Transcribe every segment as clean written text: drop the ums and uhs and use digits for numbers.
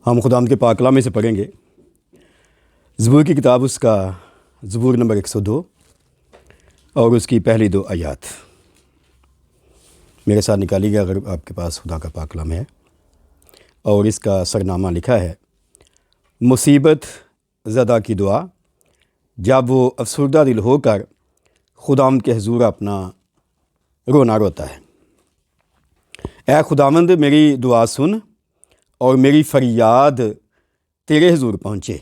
ہم خداوند کے پاک کلام میں سے پڑھیں گے زبور کی کتاب، اس کا زبور نمبر 102 اور اس کی پہلی 2 آیات میرے ساتھ نکالی گیا اگر آپ کے پاس خدا کا پاک کلام ہے۔ اور اس کا سرنامہ لکھا ہے: مصیبت زدہ کی دعا، جب وہ افسردہ دل ہو کر خداوند کے حضور اپنا رونا روتا ہے۔ اے خداوند، میری دعا سن اور میری فریاد تیرے حضور پہنچے۔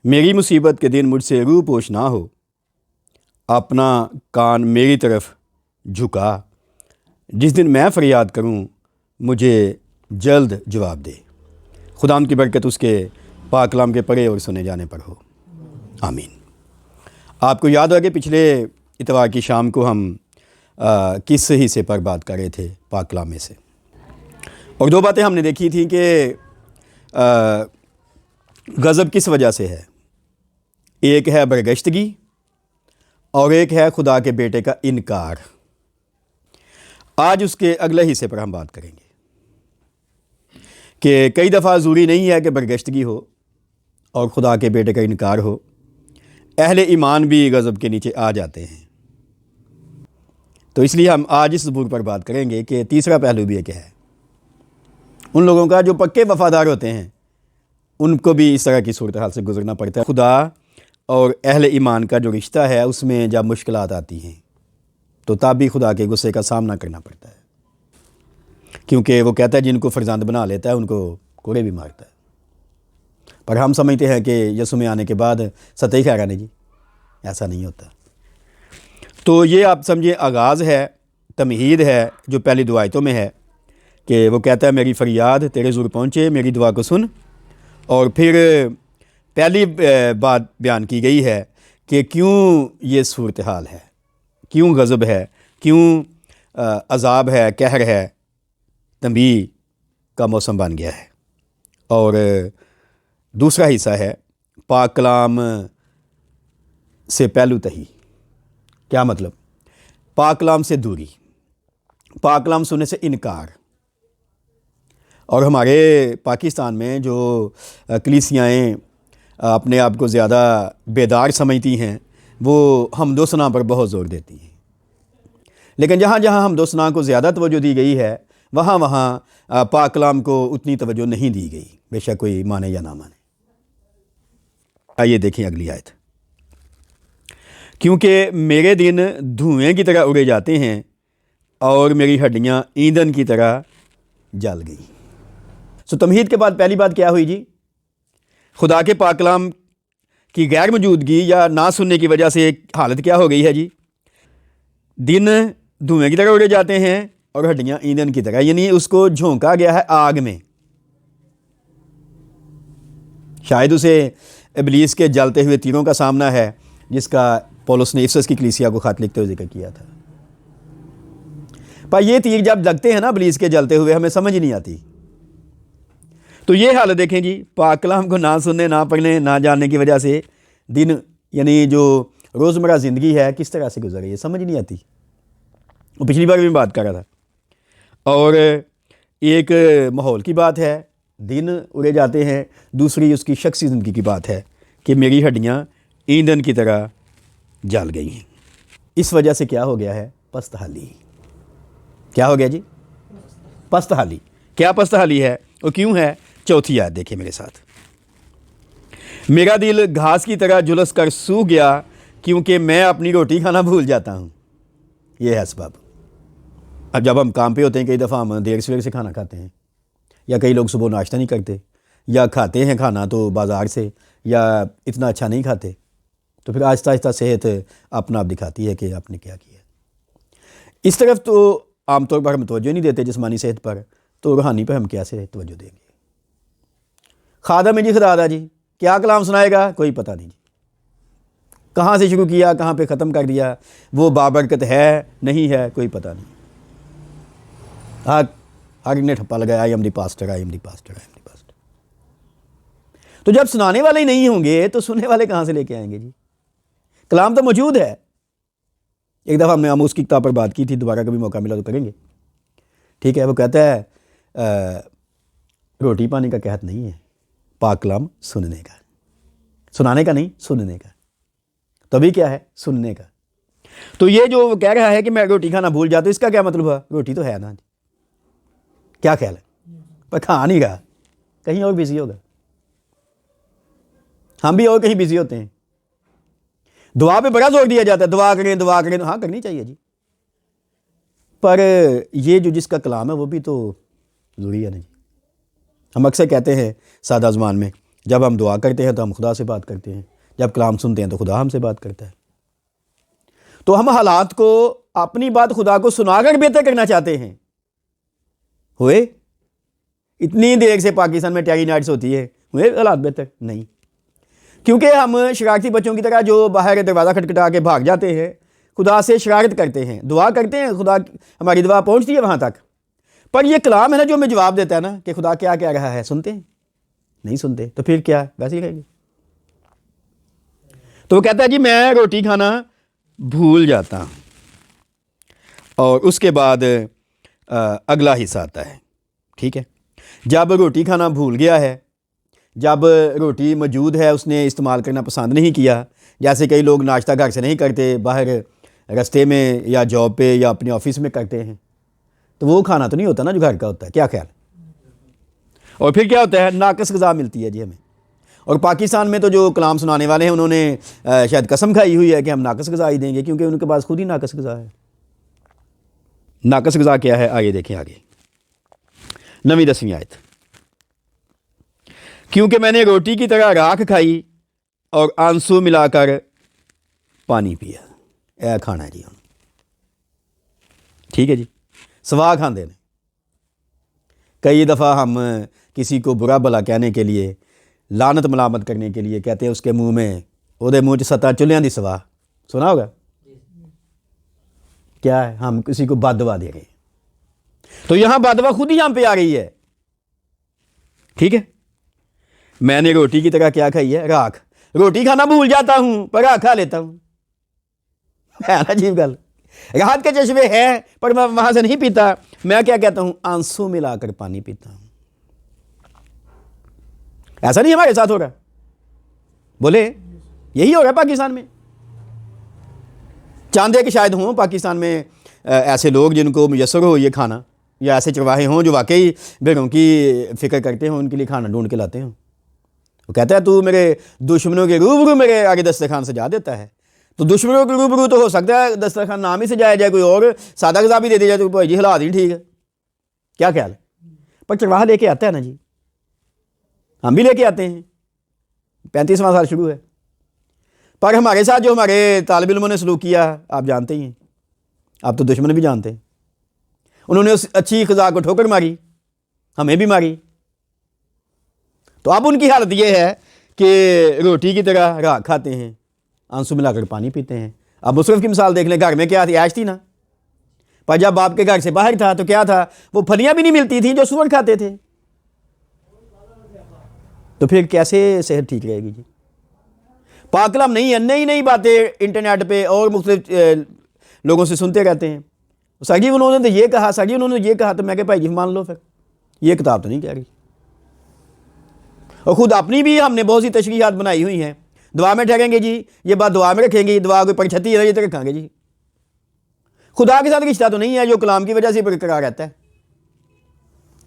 میری مصیبت کے دن مجھ سے روح پوش نہ ہو، اپنا کان میری طرف جھکا۔ جس دن میں فریاد کروں مجھے جلد جواب دے۔ خداوند کی برکت اس کے پاک کلام کے پڑھے اور سنے جانے پر ہو، آمین۔ آپ کو یاد ہوگا کہ پچھلے اتوار کی شام کو ہم کس حصے پر بات کر رہے تھے پاک کلام میں سے، اور 2 باتیں ہم نے دیکھی تھیں کہ غضب کس وجہ سے ہے۔ ایک ہے برگشتگی اور ایک ہے خدا کے بیٹے کا انکار۔ آج اس کے اگلے حصے پر ہم بات کریں گے کہ کئی دفعہ ضروری نہیں ہے کہ برگشتگی ہو اور خدا کے بیٹے کا انکار ہو، اہل ایمان بھی غضب کے نیچے آ جاتے ہیں۔ تو اس لیے ہم آج اس زبور پر بات کریں گے کہ تیسرا پہلو بھی ایک ہے، ان لوگوں کا جو پکے وفادار ہوتے ہیں ان کو بھی اس طرح کی صورتحال سے گزرنا پڑتا ہے۔ خدا اور اہل ایمان کا جو رشتہ ہے اس میں جب مشکلات آتی ہیں تو تب بھی خدا کے غصے کا سامنا کرنا پڑتا ہے، کیونکہ وہ کہتا ہے جن کو فرزند بنا لیتا ہے ان کو کوڑے بھی مارتا ہے۔ پر ہم سمجھتے ہیں کہ یسوع میں آنے کے بعد سطحی خیر آنے جی، ایسا نہیں ہوتا۔ تو یہ آپ سمجھیں آغاز ہے، تمہید ہے جو پہلی 2 آیتوں میں ہے کہ وہ کہتا ہے میری فریاد تیرے حضور پہنچے، میری دعا کو سن۔ اور پھر پہلی بات بیان کی گئی ہے کہ کیوں یہ صورتحال ہے، کیوں غضب ہے، کیوں عذاب ہے، قہر ہے، تنبیہ کا موسم بن گیا ہے۔ اور دوسرا حصہ ہے پاک کلام سے پہلو تہی۔ کیا مطلب؟ پاک کلام سے دوری، پاک کلام سننے سے انکار۔ اور ہمارے پاکستان میں جو کلیسیائیں اپنے آپ کو زیادہ بیدار سمجھتی ہیں وہ حمد و ثنا پر بہت زور دیتی ہیں، لیکن جہاں جہاں حمد و ثنا کو زیادہ توجہ دی گئی ہے وہاں پاک کلام کو اتنی توجہ نہیں دی گئی، بے شک کوئی مانے یا نہ مانے۔ آئیے دیکھیں اگلی آیت۔ کیونکہ میرے دن دھوئیں کی طرح اڑے جاتے ہیں اور میری ہڈیاں ایندھن کی طرح جل گئی۔ تمہید کے بعد پہلی بات کیا ہوئی جی؟ خدا کے پاک کلام کی غیر موجودگی یا نہ سننے کی وجہ سے حالت کیا ہو گئی ہے جی؟ دن دھوئیں کی طرح اڑے جاتے ہیں اور ہڈیاں ایندھن کی طرح، یعنی اس کو جھونکا گیا ہے آگ میں۔ شاید اسے ابلیس کے جلتے ہوئے تیروں کا سامنا ہے جس کا پولس نے افسس کی کلیسیا کو خط لکھتے ہوئے ذکر کیا تھا۔ پر یہ تیر جب لگتے ہیں نا ابلیس کے جلتے ہوئے ہمیں سمجھ نہیں آتی۔ تو یہ حالت دیکھیں جی، پاک کلام کو نہ سننے، نہ پڑھنے، نہ جاننے کی وجہ سے دن یعنی جو روزمرہ زندگی ہے کس طرح سے گزر رہی ہے سمجھ نہیں آتی۔ وہ پچھلی بار بھی میں بات کر رہا تھا۔ اور ایک ماحول کی بات ہے، دن اڑے جاتے ہیں، دوسری اس کی شخصی زندگی کی بات ہے کہ میری ہڈیاں ایندھن کی طرح جل گئی ہیں۔ اس وجہ سے کیا ہو گیا ہے؟ پست حالی۔ کیا ہو گیا جی؟ پست حالی۔ کیا پست حالی ہے اور کیوں ہے؟ چوتھی آیت دیکھیں میرے ساتھ۔ میرا دل گھاس کی طرح جلس کر سوکھ گیا کیونکہ میں اپنی روٹی کھانا بھول جاتا ہوں۔ یہ ہے اسباب۔ اب جب ہم کام پہ ہوتے ہیں کئی دفعہ ہم دیر سویر سے کھانا کھاتے ہیں، یا کئی لوگ صبح ناشتہ نہیں کرتے، یا کھاتے ہیں کھانا تو بازار سے، یا اتنا اچھا نہیں کھاتے، تو پھر آہستہ آہستہ صحت اپنا آپ دکھاتی ہے کہ آپ نے کیا کیا۔ اس طرف تو عام طور پر ہم توجہ نہیں دیتے جسمانی صحت پر، تو روحانی پہ ہم کیسے توجہ دیں گے؟ خادم ہے جی، خدا دا جی، کیا کلام سنائے گا کوئی پتہ نہیں جی، کہاں سے شروع کیا کہاں پہ ختم کر دیا، وہ بابرکت ہے نہیں ہے کوئی پتہ نہیں۔ ہر نے ٹھپا لگایا I am the pastor, I am the pastor, I am the pastor. تو جب سنانے والے ہی نہیں ہوں گے تو سننے والے کہاں سے لے کے آئیں گے جی؟ کلام تو موجود ہے۔ ایک دفعہ ہم نے آموس کی کتاب پر بات کی تھی، دوبارہ کبھی موقع ملا تو کریں گے۔ ٹھیک ہے، وہ کہتا ہے روٹی پانی کا قحط نہیں ہے، پاک کلام سننے کا، سنانے کا نہیں، سننے کا۔ تو ابھی کیا ہے؟ سننے کا۔ تو یہ جو وہ کہہ رہا ہے کہ میں روٹی کھانا بھول جاتا ہوں، اس کا کیا مطلب ہوا؟ روٹی تو ہے نا، کیا خیال ہے؟ پر کھا نہیں رہا، کہیں اور بزی ہوگا۔ ہم بھی اور کہیں بزی ہوتے ہیں۔ دعا پہ بڑا زور دیا جاتا ہے، دعا کریں دعا کریں، ہاں کرنی چاہیے جی، پر یہ جو جس کا کلام ہے وہ بھی تو ضروری ہے نا جی۔ ہم اکثر کہتے ہیں سادہ زبان میں، جب ہم دعا کرتے ہیں تو ہم خدا سے بات کرتے ہیں، جب کلام سنتے ہیں تو خدا ہم سے بات کرتا ہے۔ تو ہم حالات کو، اپنی بات خدا کو سنا کر بہتر کرنا چاہتے ہیں۔ ہوئے اتنی دیر سے پاکستان میں ٹیری نائٹس ہوتی ہے، ہوئے حالات بہتر؟ نہیں، کیونکہ ہم شرارتی بچوں کی طرح جو باہر دروازہ کھٹکھٹا کے بھاگ جاتے ہیں، خدا سے شرارت کرتے ہیں، دعا کرتے ہیں، خدا ہماری دعا پہنچتی ہے وہاں تک، پر یہ کلام ہے نا جو ہمیں جواب دیتا ہے نا کہ خدا کیا کہہ رہا ہے، سنتے ہیں؟ نہیں سنتے، تو پھر کیا ویسے ہی رہے گی۔ تو وہ کہتا ہے جی میں روٹی کھانا بھول جاتا ہوں، اور اس کے بعد اگلا حصہ آتا ہے، ٹھیک ہے؟ جب روٹی کھانا بھول گیا ہے، جب روٹی موجود ہے اس نے استعمال کرنا پسند نہیں کیا، جیسے کئی لوگ ناشتہ گھر سے نہیں کرتے، باہر رستے میں یا جاب پہ یا اپنے آفس میں کرتے ہیں، تو وہ کھانا تو نہیں ہوتا نا جو گھر کا ہوتا ہے، کیا خیال؟ اور پھر کیا ہوتا ہے؟ ناقص غذا ملتی ہے جی ہمیں۔ اور پاکستان میں تو جو کلام سنانے والے ہیں انہوں نے شاید قسم کھائی ہوئی ہے کہ ہم ناقص غذا ہی دیں گے، کیونکہ ان کے پاس خود ہی ناقص غذا ہے۔ ناقص غذا کیا ہے؟ آگے دیکھیں، آگے 9-10 آیت۔ کیونکہ میں نے روٹی کی طرح راکھ کھائی اور آنسو ملا کر پانی پیا۔ اے کھانا ہے جی ہم، ٹھیک ہے جی، سوا کھاندے نے۔ کئی دفعہ ہم کسی کو برا بھلا کہنے کے لیے، لعنت ملامت کرنے کے لیے کہتے ہیں اس کے منہ میں، وہ دے منہ چ 7 چلیاں دی سوا، سنا ہوگا؟ کیا ہے؟ ہم کسی کو بد دعا دے رہے ہیں، تو یہاں بد دعا خود ہی ہم پہ آ رہی ہے، ٹھیک ہے؟ میں نے روٹی کی طرح کیا کھائی ہے؟ راکھ۔ روٹی کھانا بھول جاتا ہوں پر راکھ کھا لیتا ہوں، ہے نا عجیب گل۔ راحت کے چشمے ہیں پر میں وہاں سے نہیں پیتا، میں کیا کہتا ہوں؟ آنسو ملا کر پانی پیتا ہوں۔ ایسا نہیں ہمارے ساتھ ہو رہا؟ بولے یہی ہو رہا ہے پاکستان میں۔ چاندے کے شاید ہوں پاکستان میں ایسے لوگ جن کو میسر ہو یہ کھانا، یا ایسے چرواہے ہوں جو واقعی بھیڑوں کی فکر کرتے ہوں، ان کے لیے کھانا ڈھونڈ کے لاتے ہوں۔ وہ کہتا ہے تو میرے دشمنوں کے روبرو میرے آگے دسترخوان سجا دیتا ہے، تو دشمنوں کے روبرو تو ہو سکتا ہے دسترخوان نام ہی سجایا جائے، کوئی اور سادہ غذا بھی دے دیا جائے تو بھائی جی حالات ہی ٹھیک ہے، کیا خیال ہے؟ پر چرواہا لے کے آتا ہے نا جی، ہم بھی لے کے آتے ہیں، 35واں سال شروع ہے، پر ہمارے ساتھ جو ہمارے طالب علموں نے سلوک کیا آپ جانتے ہی ہیں، آپ تو دشمن بھی جانتے ہیں، انہوں نے اس اچھی غذا کو ٹھوکر ماری، ہمیں بھی ماری۔ تو اب ان کی حالت یہ ہے کہ روٹی کی طرح راکھ کھاتے ہیں، آنسو ملا کر پانی پیتے ہیں۔ اب مصرف کی مثال دیکھ لیں، گھر میں کیا تھی؟ عیش تھی نا، پر جب آپ کے گھر سے باہر تھا تو کیا تھا؟ وہ پھلیاں بھی نہیں ملتی تھیں جو سور کھاتے تھے، تو پھر کیسے صحت ٹھیک رہے گی جی؟ پاک کلام نہیں ہے، نئی نئی باتیں انٹرنیٹ پہ اور مختلف لوگوں سے سنتے رہتے ہیں، سر جی انہوں نے تو یہ کہا، سر جی انہوں نے یہ کہا، تو میں کہ بھائی جی مان لو، پھر یہ کتاب تو نہیں کہہ رہی۔ اور خود اپنی بھی ہم نے بہت سی تشریحات بنائی ہوئی ہیں، دعا میں ٹھہریں گے جی، یہ بات دعا میں رکھیں گی، دعا کوئی پرچھتی ہے یہ تو رکھیں گے جی۔ خدا کے ساتھ رشتہ تو نہیں ہے جو کلام کی وجہ سے برقرار رہتا ہے،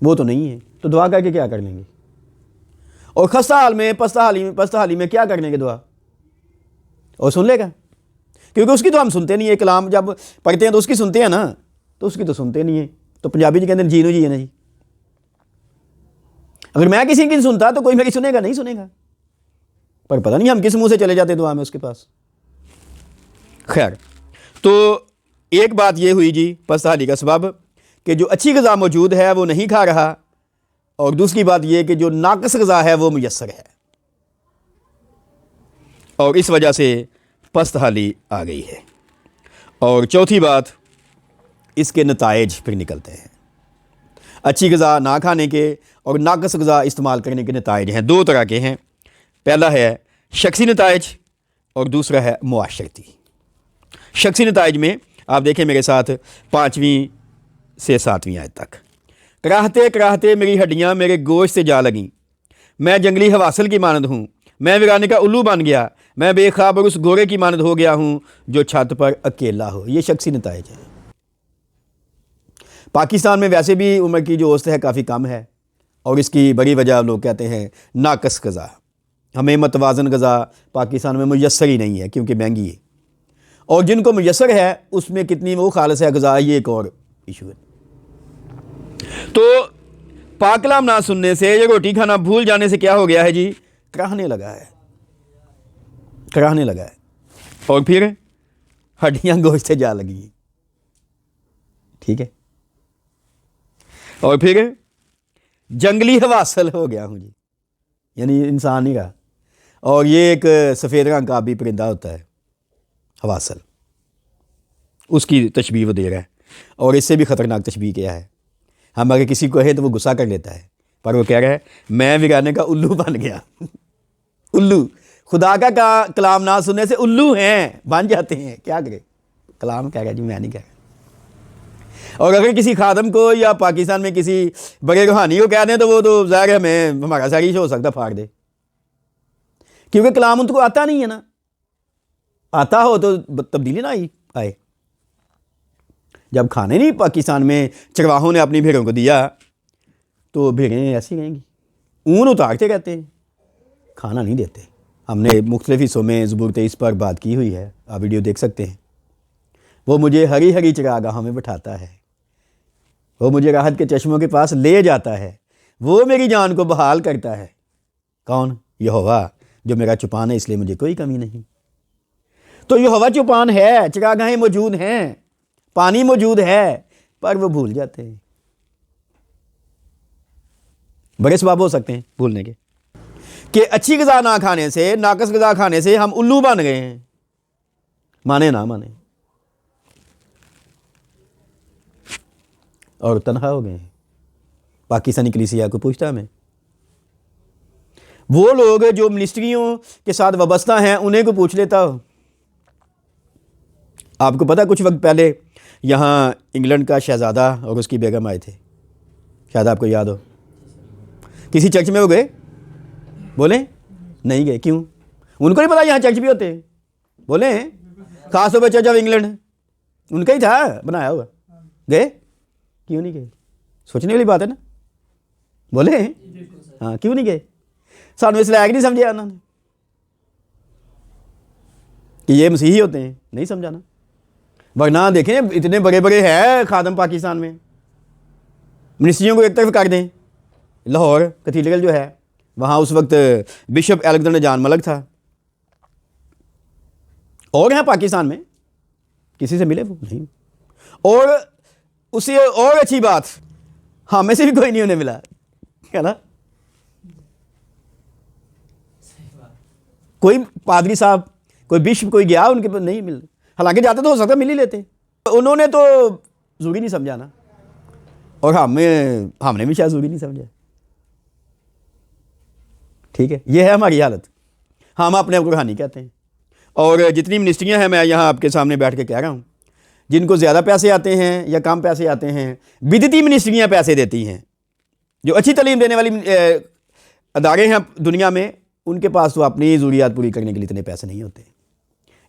وہ تو نہیں ہے، تو دعا کر کے کیا کر لیں گے؟ اور خستہ حال میں، پستہ حالی میں کیا کرنے کے دعا؟ اور سن لے گا، کیونکہ اس کی تو ہم سنتے نہیں ہیں، کلام جب پڑھتے ہیں تو اس کی سنتے ہیں نا، تو اس کی تو سنتے نہیں ہیں، تو پنجابی جی کہتے ہیں جی ہے نا جی، اگر میں کسی کی سنتا تو کوئی میری سنے گا نہیں سنے گا، پر پتہ نہیں ہم کس منہ سے چلے جاتے دعا میں اس کے پاس۔ خیر، تو ایک بات یہ ہوئی جی پستہ حالی کا سبب کہ جو اچھی غذا موجود ہے وہ نہیں کھا رہا، اور دوسری بات یہ کہ جو ناقص غذا ہے وہ میسر ہے، اور اس وجہ سے پست حالی آ گئی ہے۔ اور چوتھی بات، اس کے نتائج پھر نکلتے ہیں، اچھی غذا نہ کھانے کے اور ناقص غذا استعمال کرنے کے نتائج ہیں، 2 طرح کے ہیں، پہلا ہے شخصی نتائج اور دوسرا ہے معاشرتی۔ شخصی نتائج میں آپ دیکھیں میرے ساتھ 5ویں سے 7ویں آیت تک، کراہتے کراہتے میری ہڈیاں میرے گوشت سے جا لگیں، میں جنگلی حواصل کی مانند ہوں، میں ویرانے کا الو بن گیا، میں بے خواب اور اس گھوڑے کی مانند ہو گیا ہوں جو چھت پر اکیلا ہو۔ یہ شخصی نتائج ہے۔ پاکستان میں ویسے بھی عمر کی جو اوسط ہے کافی کم ہے، اور اس کی بڑی وجہ لوگ کہتے ہیں ناقص غذا۔ ہمیں متوازن غذا پاکستان میں میسر ہی نہیں ہے کیونکہ مہنگی ہے، اور جن کو میسر ہے اس میں کتنی وہ خالص ہے غذا، یہ ایک اور ایشو ہے۔ تو پاک کلام نہ سننے سے، یہ روٹی کھانا بھول جانے سے کیا ہو گیا ہے جی؟ کراہنے لگا ہے، کراہنے لگا ہے، اور پھر ہڈیاں گوشت سے جا لگی ہیں، ٹھیک ہے، اور پھر جنگلی حواصل ہو گیا ہوں جی، یعنی انسان نہیں رہا۔ اور یہ ایک سفید رنگ کا بھی پرندہ ہوتا ہے حواصل، اس کی تشبیہ وہ دے رہا ہے، اور اس سے بھی خطرناک تشبیہ کیا ہے۔ ہم اگر کسی کو کہے تو وہ غصہ کر لیتا ہے، پر وہ کہہ رہا ہے میں ویرانے کا الو بن گیا۔ الو، خدا کا کلام نہ سننے سے الو ہیں، بن جاتے ہیں، کیا کرے؟ کلام کہہ رہا ہے جی، میں نہیں کہہ رہا۔ اور اگر کسی خادم کو یا پاکستان میں کسی بڑے روحانی کو کہہ دیں تو وہ تو ظاہر ہے ہمارا ساری ہو سکتا پھاڑ دے، کیونکہ کلام ان کو آتا نہیں ہے نا۔ آتا ہو تو تبدیلی نہ آئے۔ جب کھانے نہیں پاکستان میں چرواہوں نے اپنی بھیڑوں کو دیا تو بھیڑیں ایسی رہیں گی، اون اتارتے رہتے ہیں، کھانا نہیں دیتے۔ ہم نے مختلف حصوں میں زبور 23 پر بات کی ہوئی ہے، آپ ویڈیو دیکھ سکتے ہیں۔ وہ مجھے ہری ہری چراگاہوں میں بٹھاتا ہے، وہ مجھے راحت کے چشموں کے پاس لے جاتا ہے، وہ میری جان کو بحال کرتا ہے۔ کون؟ یہوہ، جو میرا چوپان ہے، اس لیے مجھے کوئی کمی نہیں۔ تو یہوہ چوپان ہے، چراگاہیں موجود ہیں، پانی موجود ہے، پر وہ بھول جاتے ہیں۔ بڑے اسباب ہو سکتے ہیں بھولنے کے، کہ اچھی غذا نہ کھانے سے، ناقص غذا کھانے سے ہم الو بن گئے ہیں، مانے نہ مانے، اور تنہا ہو گئے ہیں۔ پاکستانی کلیسیا کو پوچھتا میں، وہ لوگ جو منسٹریوں کے ساتھ وابستہ ہیں انہیں کو پوچھ لیتا ہو۔ آپ کو پتہ کچھ وقت پہلے یہاں انگلینڈ کا شہزادہ اور اس کی بیگم آئے تھے، شاید آپ کو یاد ہو۔ کسی چرچ میں وہ گئے؟ بولیں نہیں گئے، کیوں؟ ان کو نہیں پتا یہاں چرچ بھی ہوتے ہیں، بولیں، خاص طور پہ چرچ آف انگلینڈ ان کا ہی تھا بنایا ہوا، گئے؟ کیوں نہیں گئے؟ سوچنے والی بات ہے نا، بولیں ہاں، کیوں نہیں گئے؟ سانو اس لائق نہیں سمجھا انہوں نے کہ یہ مسیحی ہوتے ہیں، نہیں سمجھانا۔ ورنہ دیکھیں اتنے بڑے بڑے ہیں خادم پاکستان میں، منسٹریوں کو ایک طرف کر دیں۔ لاہور کیتھیڈرل جو ہے وہاں اس وقت بشپ الیگزینڈر جان ملک تھا، اور ہیں پاکستان میں، کسی سے ملے وہ نہیں؟ اور اس سے اور اچھی بات، ہمیں سے بھی کوئی نہیں انہیں ملا، ہے نا؟ کوئی پادری صاحب، کوئی بشپ کوئی گیا ان کے پاس نہیں مل، حالانکہ جاتے تو ہو سکتا مل ہی لیتے، انہوں نے تو ضروری نہیں سمجھا نا، اور ہم نے بھی شاید ضروری نہیں سمجھا۔ ٹھیک ہے، یہ ہے ہماری حالت، ہم اپنے آپ کو روحانی کہتے ہیں۔ اور جتنی منسٹریاں ہیں، میں یہاں آپ کے سامنے بیٹھ کے کہہ رہا ہوں، جن کو زیادہ پیسے آتے ہیں یا کم پیسے آتے ہیں، بدعتی منسٹریاں پیسے دیتی ہیں۔ جو اچھی تعلیم دینے والی ادارے ہیں دنیا میں، ان کے پاس تو اپنی ضروریات پوری کرنے کے لیے اتنے پیسے نہیں ہوتے۔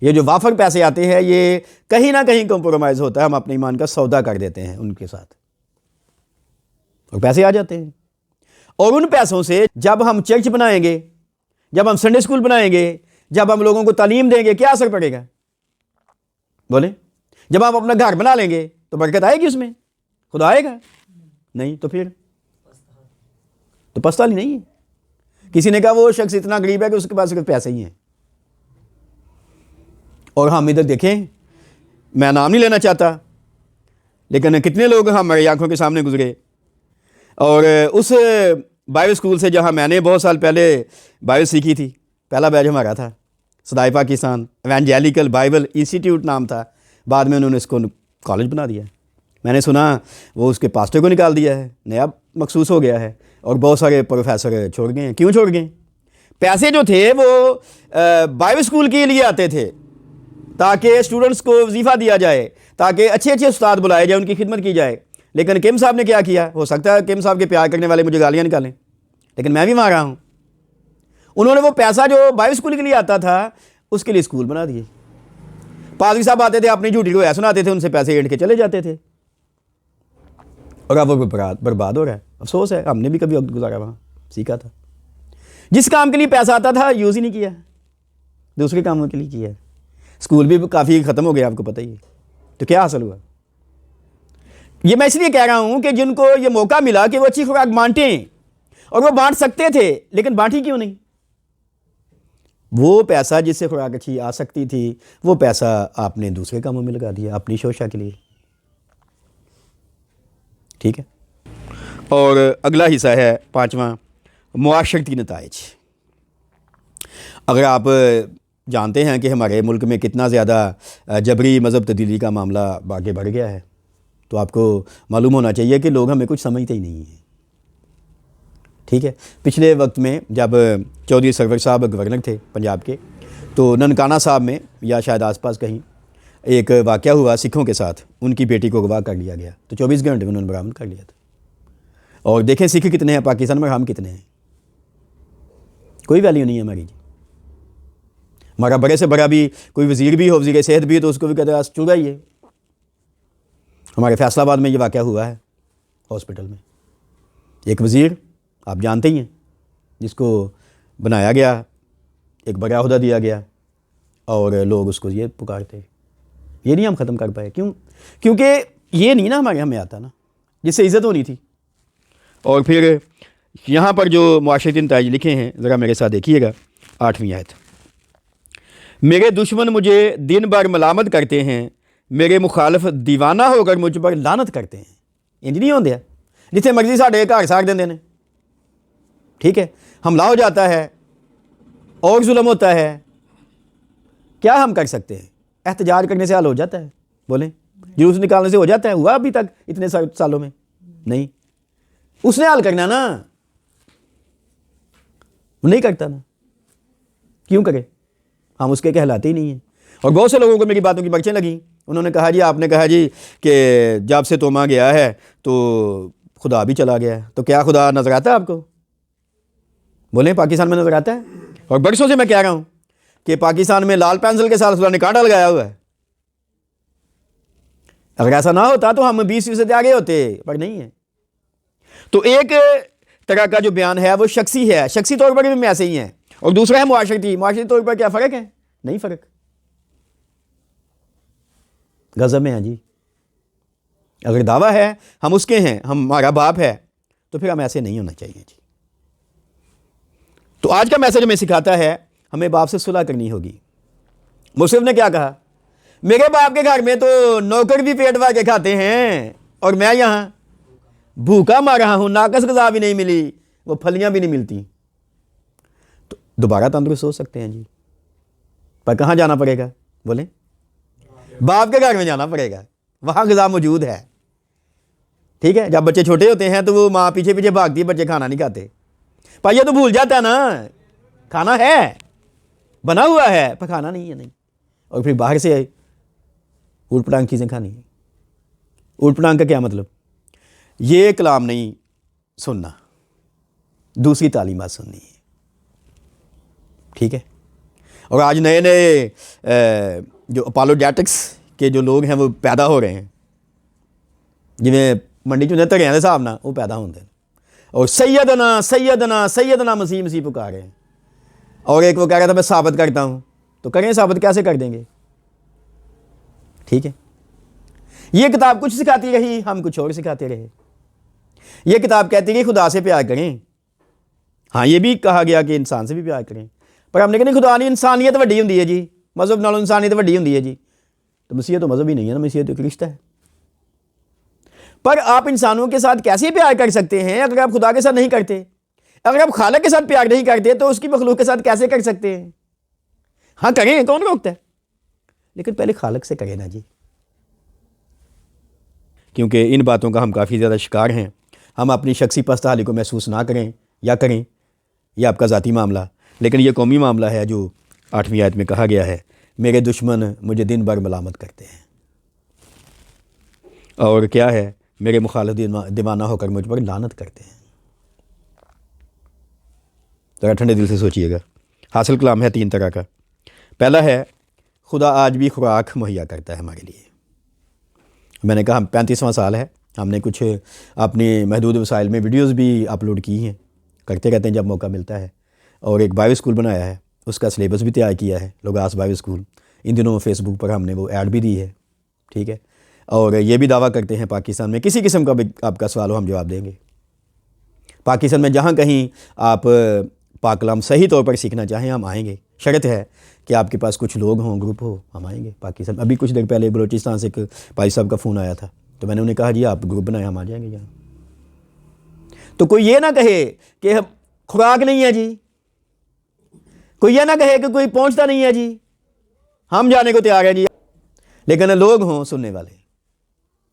یہ جو وافر پیسے آتے ہیں، یہ کہیں نہ کہیں کمپرومائز ہوتا ہے، ہم اپنے ایمان کا سودا کر دیتے ہیں ان کے ساتھ، اور پیسے آ جاتے ہیں۔ اور ان پیسوں سے جب ہم چرچ بنائیں گے، جب ہم سنڈے اسکول بنائیں گے، جب ہم لوگوں کو تعلیم دیں گے، کیا اثر پڑے گا؟ بولیں، جب ہم اپنا گھر بنا لیں گے تو برکت آئے گی، اس میں خدا آئے گا؟ نہیں تو پھر تو پستالی نہیں ہے۔ کسی نے کہا وہ شخص اتنا غریب ہے کہ اس کے پاس صرف پیسے ہی ہیں، اور ہم ادھر دیکھیں، میں نام نہیں لینا چاہتا، لیکن کتنے لوگ ہماری آنکھوں کے سامنے گزرے، اور اس بائبل اسکول سے جہاں میں نے بہت سال پہلے بائبل سیکھی تھی، پہلا بیچ ہمارا تھا صدائے پاکستان ایونجیلیکل بائبل انسٹیٹیوٹ نام تھا، بعد میں انہوں نے اس کو کالج بنا دیا۔ میں نے سنا وہ اس کے پاسٹر کو نکال دیا ہے، نیا مخصوص ہو گیا ہے، اور بہت سارے پروفیسر چھوڑ گئے ہیں۔ کیوں چھوڑ گئے؟ پیسے جو تھے وہ بائبل اسکول کے لیے آتے تھے تاکہ اسٹوڈنٹس کو وظیفہ دیا جائے، تاکہ اچھے اچھے استاد بلائے جائیں، ان کی خدمت کی جائے، لیکن کیم صاحب نے کیا کیا؟ ہو سکتا ہے کیم صاحب کے پیار کرنے والے مجھے گالیاں نکالیں، لیکن میں بھی وہاں رہا ہوں. انہوں نے وہ پیسہ جو بائبل اسکول کے لیے آتا تھا اس کے لیے اسکول بنا دیے. پادری صاحب آتے تھے اپنی جھوٹی کو ایسا سناتے تھے، ان سے پیسے اینڈ کے چلے جاتے تھے، اور اب وہ برباد ہو رہا ہے. افسوس ہے، ہم نے بھی کبھی وقت گزارا وہاں، سیکھا تھا. جس کام کے لیے پیسہ آتا تھا یوز ہی نہیں کیا، دوسرے کاموں کے لیے کیا. اسکول بھی کافی ختم ہو گیا، آپ کو پتہ ہی ہے. تو کیا حاصل ہوا؟ یہ میں اس لیے کہہ رہا ہوں کہ جن کو یہ موقع ملا کہ وہ اچھی خوراک بانٹیں، اور وہ بانٹ سکتے تھے لیکن بانٹی کیوں نہیں؟ وہ پیسہ جس سے خوراک اچھی آ سکتی تھی وہ پیسہ آپ نے دوسرے کاموں میں لگا دیا، اپنی شوشہ کے لیے. ٹھیک ہے. اور اگلا حصہ ہے 5واں، معاشرتی نتائج. اگر آپ جانتے ہیں کہ ہمارے ملک میں کتنا زیادہ جبری مذہب تبدیلی کا معاملہ آگے بڑھ گیا ہے، تو آپ کو معلوم ہونا چاہیے کہ لوگ ہمیں کچھ سمجھتے ہی نہیں ہیں. ٹھیک ہے. پچھلے وقت میں جب چودھری سرور صاحب گورنر تھے پنجاب کے، تو ننکانہ صاحب میں یا شاید آس پاس کہیں ایک واقعہ ہوا سکھوں کے ساتھ. ان کی بیٹی کو اغوا کر لیا گیا، تو 24 گھنٹے میں انہوں نے برآمد کر لیا تھا. اور دیکھیں سکھ کتنے ہیں پاکستان میں، ہم کتنے ہیں. کوئی ویلیو نہیں ہے ہماری. جی ہمارا بڑے سے بڑا بھی کوئی وزیر بھی ہو، وزیر صحت بھی ہے، تو اس کو بھی کہتے ہیں چوڑا ہی ہے. ہمارے فیصل آباد میں یہ واقعہ ہوا ہے ہاسپٹل میں. ایک وزیر آپ جانتے ہی ہیں جس کو بنایا گیا، ایک بڑا عہدہ دیا گیا، اور لوگ اس کو یہ پکارتے. یہ نہیں ہم ختم کر پائے. کیوں؟ کیونکہ یہ نہیں نا ہمیں آتا نا جس سے عزت ہونی تھی. اور پھر یہاں پر جو معاشرتی نتائج لکھے ہیں ذرا میرے ساتھ دیکھیے گا. 8ویں آیت، میرے دشمن مجھے دن بھر ملامت کرتے ہیں، میرے مخالف دیوانہ ہو کر مجھ پر لعنت کرتے ہیں. انج نہیں ہوندیا جتنے مرضی ساڈے گھر ساڑ دیندے نے. ٹھیک ہے. حملہ ہو جاتا ہے اور ظلم ہوتا ہے، کیا ہم کر سکتے ہیں؟ احتجاج کرنے سے حل ہو جاتا ہے؟ بولیں. جلوس نکالنے سے ہو جاتا ہے؟ ہوا ابھی تک اتنے سالوں میں نہیں. اس نے حل کرنا نا، وہ نہیں کرتا نا. کیوں کرے؟ ہم اس کے کہلاتے ہی نہیں ہیں. اور بہت سے لوگوں کو میری باتوں کی پرچیں لگیں. انہوں نے کہا جی آپ نے کہا جی کہ جب سے توما گیا ہے تو خدا بھی چلا گیا ہے. تو کیا خدا نظر آتا ہے آپ کو؟ بولیں پاکستان میں نظر آتا ہے؟ اور برسوں سے میں کہہ رہا ہوں کہ پاکستان میں لال پینسل کے ساتھ خدا نے کانٹا لگایا ہوا ہے. اگر ایسا نہ ہوتا تو ہم 20% آگے ہوتے، پر نہیں ہے. تو ایک طرح کا جو بیان ہے وہ شخصی ہے، شخصی طور پر بھی ایسے ہی ہیں. اور دوسرا ہے معاشرتی. معاشرتی طور پر کیا فرق ہے؟ نہیں فرق. غضب میں ہیں جی. اگر دعویٰ ہے ہم اس کے ہیں، ہمارا باپ ہے، تو پھر ہم ایسے نہیں ہونا چاہیے جی. تو آج کا میسج ہمیں سکھاتا ہے ہمیں باپ سے صلح کرنی ہوگی. مصرف نے کیا کہا؟ میرے باپ کے گھر میں تو نوکر بھی پیٹ بھر کے کھاتے ہیں اور میں یہاں بھوکا مر رہا ہوں، ناقص غذا بھی نہیں ملی، وہ پھلیاں بھی نہیں ملتی. تو دوبارہ تندرست ہو سکتے ہیں جی، پر کہاں جانا پڑے گا؟ بولیں. باپ کے گھر میں جانا پڑے گا، وہاں غذا موجود ہے. ٹھیک ہے. جب بچے چھوٹے ہوتے ہیں تو وہ ماں پیچھے پیچھے بھاگتی ہے، بچے کھانا نہیں کھاتے. پر یہ تو بھول جاتا ہے نا، کھانا ہے، بنا ہوا ہے، پر کھانا نہیں ہے. نہیں. اور پھر باہر سے اوٹ پٹانگ چیزیں کھانی ہے. اوٹ پٹانگ کا کیا مطلب؟ یہ کلام نہیں سننا، دوسری تعلیمات سننی ہے. ٹھیک ہے. اور آج نئے نئے جو اپالوجیٹکس کے جو لوگ ہیں وہ پیدا ہو رہے ہیں، جنہیں منڈی چنے تگے ہیں صاحب نا، وہ پیدا ہوتے ہیں اور سیدنا سیدنا سیدنا مسیح مسیح پکار رہے ہیں. اور ایک وہ کہہ رہا تھا میں ثابت کرتا ہوں. تو کریں ثابت، کیسے کر دیں گے؟ ٹھیک ہے. یہ کتاب کچھ سکھاتی رہی، ہم کچھ اور سکھاتے رہے. یہ کتاب کہتی ہے خدا سے پیار کریں. ہاں یہ بھی کہا گیا کہ انسان سے بھی پیار کریں، پر ہم نے کہا نہیں، خدا نہیں، انسانیت وڈی ہوندی ہے جی، مذہب نالوں انسانیت وڈی ہوندی ہے جی. تو مسیحیت تو مذہب ہی نہیں ہے نا، مسیحیت ایک رشتہ ہے. پر آپ انسانوں کے ساتھ کیسے پیار کر سکتے ہیں اگر آپ خدا کے ساتھ نہیں کرتے؟ اگر آپ خالق کے ساتھ پیار نہیں کرتے تو اس کی مخلوق کے ساتھ کیسے کر سکتے ہیں؟ ہاں کریں، کون روکتا ہے، لیکن پہلے خالق سے کریں نا جی. کیونکہ ان باتوں کا ہم کافی زیادہ شکار ہیں. ہم اپنی شخصی پست حالی کو محسوس نہ کریں یا کریں، یہ آپ کا ذاتی معاملہ، لیکن یہ قومی معاملہ ہے جو 8ویں آیت میں کہا گیا ہے میرے دشمن مجھے دن بھر ملامت کرتے ہیں. اور کیا ہے میرے مخالف دیوانہ ہو کر مجھ پر لعنت کرتے ہیں۔ ذرا ٹھنڈے دل سے سوچئے گا۔ حاصل کلام ہے 3 طرح کا۔ پہلا ہے خدا آج بھی خوراک مہیا کرتا ہے ہمارے لیے۔ میں نے کہا 35واں سال ہے، ہم نے کچھ اپنے محدود وسائل میں ویڈیوز بھی اپلوڈ کی ہیں، کرتے رہتے ہیں جب موقع ملتا ہے، اور ایک بائبل اسکول بنایا ہے، اس کا سلیبس بھی تیار کیا ہے، لوگاس بائبل اسکول۔ ان دنوں فیس بک پر ہم نے وہ ایڈ بھی دی ہے، ٹھیک ہے، اور یہ بھی دعویٰ کرتے ہیں پاکستان میں کسی قسم کا بھی آپ کا سوال ہو ہم جواب دیں گے۔ پاکستان میں جہاں کہیں آپ پاک کلام صحیح طور پر سیکھنا چاہیں ہم آئیں گے، شرط ہے کہ آپ کے پاس کچھ لوگ ہوں، گروپ ہو، ہم آئیں گے پاکستان۔ ابھی کچھ دیر پہلے بلوچستان سے ایک بھائی صاحب کا فون آیا تھا، تو میں نے انہیں کہا جی آپ گروپ بنائیں، ہم آ جائیں گے یہاں۔ تو کوئی یہ نہ کہے کہ خوراک نہیں ہے جی، کوئی یہ نہ کہے کہ کوئی پہنچتا نہیں ہے جی، ہم جانے کو تیار ہیں جی، لیکن لوگ ہوں سننے والے،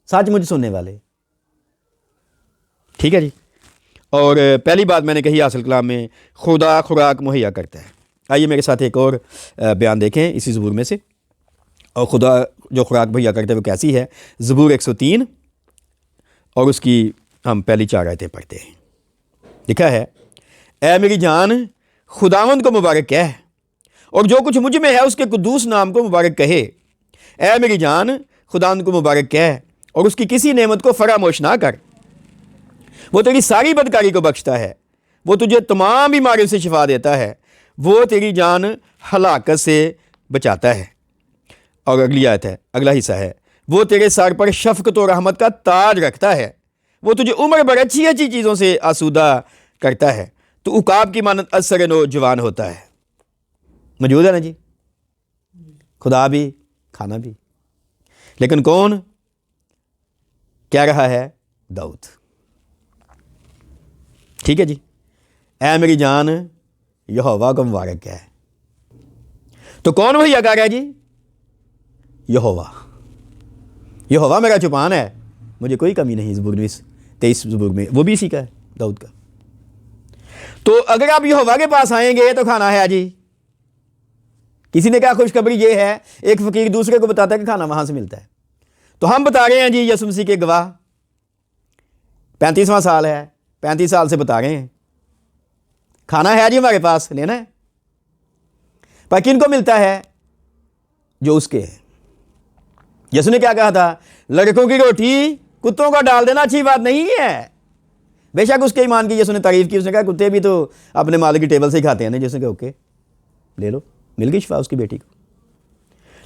سچ مجھ سننے والے، ٹھیک ہے جی۔ اور پہلی بات میں نے کہی حاصل کلام میں خدا خوراک مہیا کرتا ہے۔ آئیے میرے ساتھ ایک اور بیان دیکھیں اسی زبور میں سے، اور خدا جو خوراک مہیا کرتا ہے وہ کیسی ہے۔ زبور 103 اور اس کی ہم پہلی 4 آیتیں پڑھتے ہیں۔ لکھا ہے، اے میری جان خداوند کو مبارک کہہ، اور جو کچھ مجھ میں ہے اس کے قدوس نام کو مبارک کہے۔ اے میری جان خداوند کو مبارک کہہ، اور اس کی کسی نعمت کو فراموش نہ کر۔ وہ تیری ساری بدکاری کو بخشتا ہے، وہ تجھے تمام بیماریوں سے شفا دیتا ہے، وہ تیری جان ہلاکت سے بچاتا ہے۔ اور اگلی آیت ہے، اگلا حصہ ہے، وہ تیرے سر پر شفقت و رحمت کا تاج رکھتا ہے، وہ تجھے عمر بھر اچھی اچھی چیزوں سے آسودہ کرتا ہے، تو عقاب کی مانند اثر نوجوان ہوتا ہے۔ موجود ہے نا جی، خدا بھی کھانا بھی، لیکن کون کہہ رہا ہے؟ داؤد، ٹھیک ہے جی۔ اے میری جان یہوہ کو مبارک ہے، تو کون مہیا کر رہا ہے جی؟ یہوہ۔ یہوہ میرا چوپان ہے، مجھے کوئی کمی نہیں۔ زبور 23 زبور میں وہ بھی اسی کا ہے، داؤد کا۔ تو اگر آپ یہوہ کے پاس آئیں گے تو کھانا ہے جی۔ کسی نے کہا خوشخبری یہ ہے، ایک فقیر دوسرے کو بتاتا ہے کہ کھانا وہاں سے ملتا ہے، تو ہم بتا رہے ہیں جی، یسوع مسیح کے گواہ، 35واں سال ہے، 35 سال سے بتا رہے ہیں کھانا ہے جی ہمارے پاس، لینا ہے۔ پر کن کو ملتا ہے؟ جو اس کے ہے۔ یسوع نے کیا کہا تھا؟ لڑکوں کی روٹی کتوں کا ڈال دینا اچھی بات نہیں ہے۔ بے شک اس کے ایمان کی یسوع نے تعریف کی، اس نے کہا کتے بھی تو اپنے مالک کی ٹیبل سے ہی کھاتے ہیں نا، جس نے کہا اوکے لے لو، مل گئی شفا اس کی بیٹی کو۔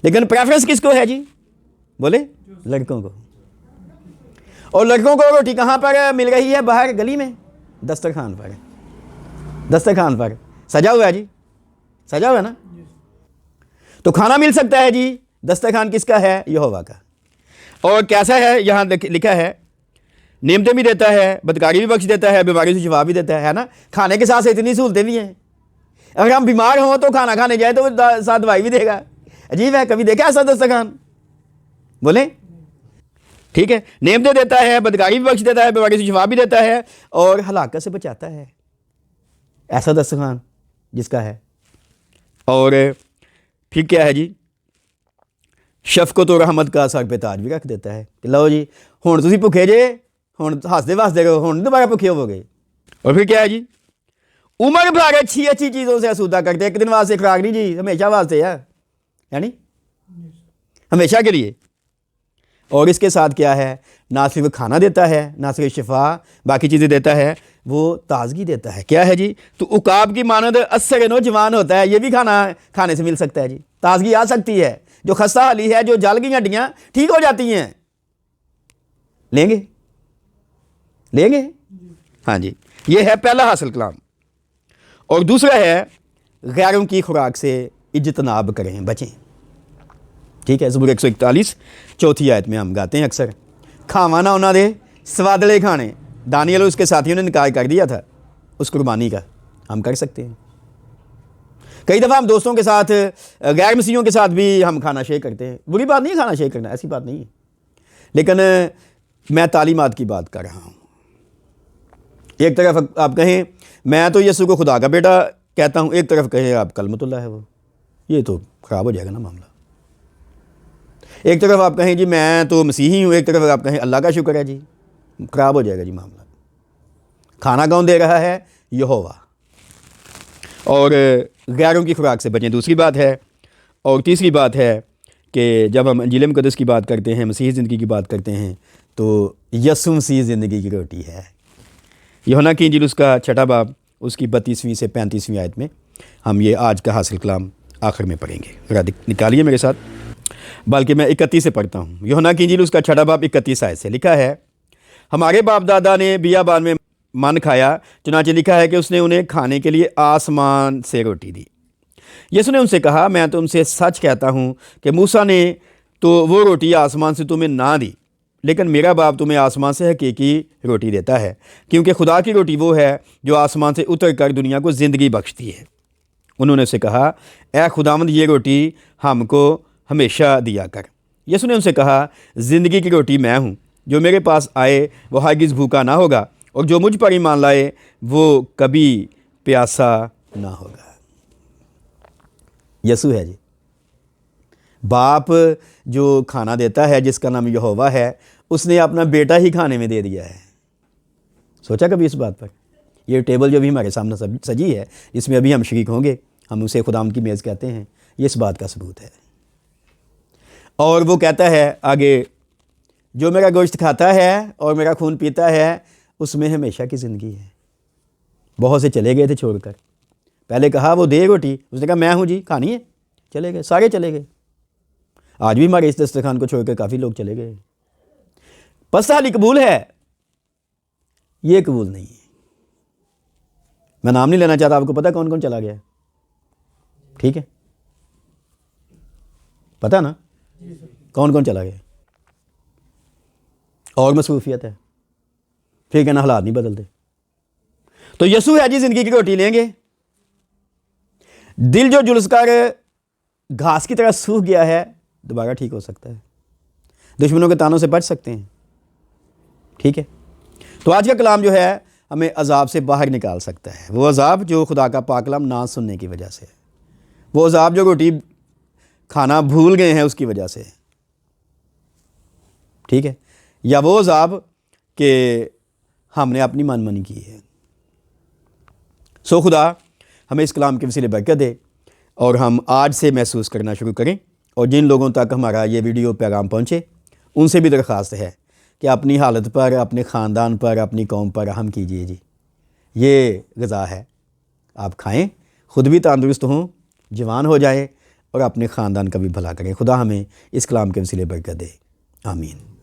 لیکن پریفرنس کس کو ہے جی؟ بولے لڑکوں کو۔ اور لڑکوں کو روٹی کہاں پر مل رہی ہے؟ باہر گلی میں، دسترخوان پر، دسترخوان پر سجا ہوا ہے جی، سجا ہوا ہے نا۔ تو کھانا مل سکتا ہے جی، دسترخوان کس کا ہے؟ یہوہ کا۔ اور کیسا ہے؟ یہاں لکھا ہے نعمتیں بھی دیتا ہے، بدکاری بھی بخش دیتا ہے، بیماری سے شفا بھی دیتا ہے نا۔ کھانے کے ساتھ اتنی سہولتیں بھی ہیں، اگر ہم بیمار ہوں تو کھانا کھانے جائے تو وہ ساتھ دوائی بھی دے گا۔ عجیب ہے، کبھی دیکھا ایسا دسترخوان؟ بولیں، ٹھیک ہے۔ نعمتیں دیتا ہے، بدکاری بھی بخش دیتا ہے، بیماری سے شفا بھی دیتا ہے، اور ہلاکت سے بچاتا ہے۔ ایسا دسترخوان جس کا ہے۔ اور پھر کیا ہے جی؟ شفقت و رحمت کا سر پہ تاج بھی رکھ دیتا ہے کہ لو جی ہن تسی بھکھے جے، ہن ہسدے واسدے رہو، ہن دوبارہ بھکھے ہو گئے۔ اور پھر کیا ہے جی؟ عمر بھر اچھی اچھی چیزوں سے آسودہ کرتے ہیں۔ ایک دن واسطے خوراک نہیں جی، ہمیشہ واسطے ہے، یعنی ہمیشہ کے لیے۔ اور اس کے ساتھ کیا ہے؟ نہ صرف کھانا دیتا ہے، نہ صرف شفا، باقی چیزیں دیتا ہے، وہ تازگی دیتا ہے۔ کیا ہے جی؟ تو عقاب کی مانند اثر نوجوان ہوتا ہے۔ یہ بھی کھانے سے مل سکتا ہے جی، تازگی آ سکتی ہے۔ جو خستہ حالی ہے، جو جل گئی ہڈیاں ٹھیک ہو جاتی ہیں۔ لیں گے؟ لیں گے؟ ہاں جی، یہ ہے پہلا حاصل کلام۔ اور دوسرا ہے غیروں کی خوراک سے اجتناب کریں، بچیں، ٹھیک ہے۔ زبور 141 چوتھی آیت میں ہم گاتے ہیں اکثر، کھاوا نہ انہاں دے سوادلے کھانے۔ دانیل اور اس کے ساتھیوں نے انکار کر دیا تھا اس قربانی کا، ہم کر سکتے ہیں۔ کئی دفعہ ہم دوستوں کے ساتھ، غیر مسیحیوں کے ساتھ بھی ہم کھانا شیئر کرتے ہیں، بری بات نہیں ہے کھانا شیئر کرنا، ایسی بات نہیں ہے، لیکن میں تعلیمات کی بات کر رہا ہوں۔ ایک طرف آپ کہیں میں تو یسوع کو خدا کا بیٹا کہتا ہوں، ایک طرف کہیں آپ کلمت اللہ ہے وہ، یہ تو خراب ہو جائے گا نا معاملہ۔ ایک طرف آپ کہیں جی میں تو مسیحی ہوں، ایک طرف آپ کہیں اللہ کا شکر ہے جی، خراب ہو جائے گا جی معاملہ۔ کھانا کون دے رہا ہے؟ یہوہ۔ اور غیروں کی خوراک سے بچیں، دوسری بات ہے۔ اور تیسری بات ہے کہ جب ہم انجیل مقدس کی بات کرتے ہیں، مسیحی زندگی کی بات کرتے ہیں، تو یسوع مسیح زندگی کی روٹی ہے۔ یوحنا کی انجیل اس کا 6 باب اس کی 32ویں سے 35ویں آیت میں ہم یہ آج کا حاصل کلام آخر میں پڑھیں گے۔ ذرا نکالیے میرے ساتھ، بلکہ میں 31 سے پڑھتا ہوں۔ یوحنا کی انجیل اس کا 6 باب 31 آیت سے لکھا ہے، ہمارے باپ دادا نے بیابان میں من کھایا، چنانچہ لکھا ہے کہ اس نے انہیں کھانے کے لیے آسمان سے روٹی دی۔ یسوع نے ان سے کہا، میں تم سے سچ کہتا ہوں کہ موسیٰ نے تو وہ روٹی آسمان سے تمہیں نہ دی، لیکن میرا باپ تمہیں آسمان سے حقیقی روٹی دیتا ہے، کیونکہ خدا کی روٹی وہ ہے جو آسمان سے اتر کر دنیا کو زندگی بخشتی ہے۔ انہوں نے اسے کہا، اے خداوند، یہ روٹی ہم کو ہمیشہ دیا کر۔ یسوع نے ان سے کہا، زندگی کی روٹی میں ہوں، جو میرے پاس آئے وہ ہرگز بھوکا نہ ہوگا، اور جو مجھ پر ایمان لائے وہ کبھی پیاسا نہ ہوگا۔ یسوع ہے جی، باپ جو کھانا دیتا ہے، جس کا نام یہوہ ہے، اس نے اپنا بیٹا ہی کھانے میں دے دیا ہے۔ سوچا کبھی اس بات پر؟ یہ ٹیبل جو بھی ہمارے سامنے سجی ہے، جس میں ابھی ہم شریک ہوں گے، ہم اسے خداوند کی میز کہتے ہیں، یہ اس بات کا ثبوت ہے۔ اور وہ کہتا ہے آگے، جو میرا گوشت کھاتا ہے اور میرا خون پیتا ہے اس میں ہمیشہ کی زندگی ہے۔ بہت سے چلے گئے تھے چھوڑ کر، پہلے کہا وہ دے روٹی، اس نے کہا میں ہوں جی، کھانی ہے، چلے گئے، سارے چلے گئے۔ آج بھی ہمارے اس دسترخوان کو چھوڑ کے کافی لوگ چلے گئے۔ پس حالی قبول ہے، یہ قبول نہیں ہے۔ میں نام نہیں لینا چاہتا، آپ کو پتہ کون کون چلا گیا ہے؟ ٹھیک ہے، پتہ نا کون کون چلا گیا؟ اور مصروفیت ہے، ٹھیک ہے نا، حالات نہیں بدلتے۔ تو یسوع ہے جی زندگی کی روٹی، لیں گے۔ دل جو جلس کر گھاس کی طرح سوکھ گیا ہے، دوبارہ ٹھیک ہو سکتا ہے، دشمنوں کے تانوں سے بچ سکتے ہیں، ٹھیک ہے۔ تو آج کا کلام جو ہے ہمیں عذاب سے باہر نکال سکتا ہے، وہ عذاب جو خدا کا پاک کلام نہ سننے کی وجہ سے، وہ عذاب جو روٹی کھانا بھول گئے ہیں اس کی وجہ سے، ٹھیک ہے، یا وہ عذاب کہ ہم نے اپنی من مانی کی ہے۔ سو خدا ہمیں اس کلام کے وسیلے برکت دے، اور ہم آج سے محسوس کرنا شروع کریں، اور جن لوگوں تک ہمارا یہ ویڈیو پیغام پہنچے ان سے بھی درخواست ہے کہ اپنی حالت پر، اپنے خاندان پر، اپنی قوم پر رحم کیجیے جی۔ یہ غذا ہے، آپ کھائیں، خود بھی تندرست ہوں، جوان ہو جائیں، اور اپنے خاندان کا بھی بھلا کریں۔ خدا ہمیں اس کلام کے وسیلے برکت دے، آمین۔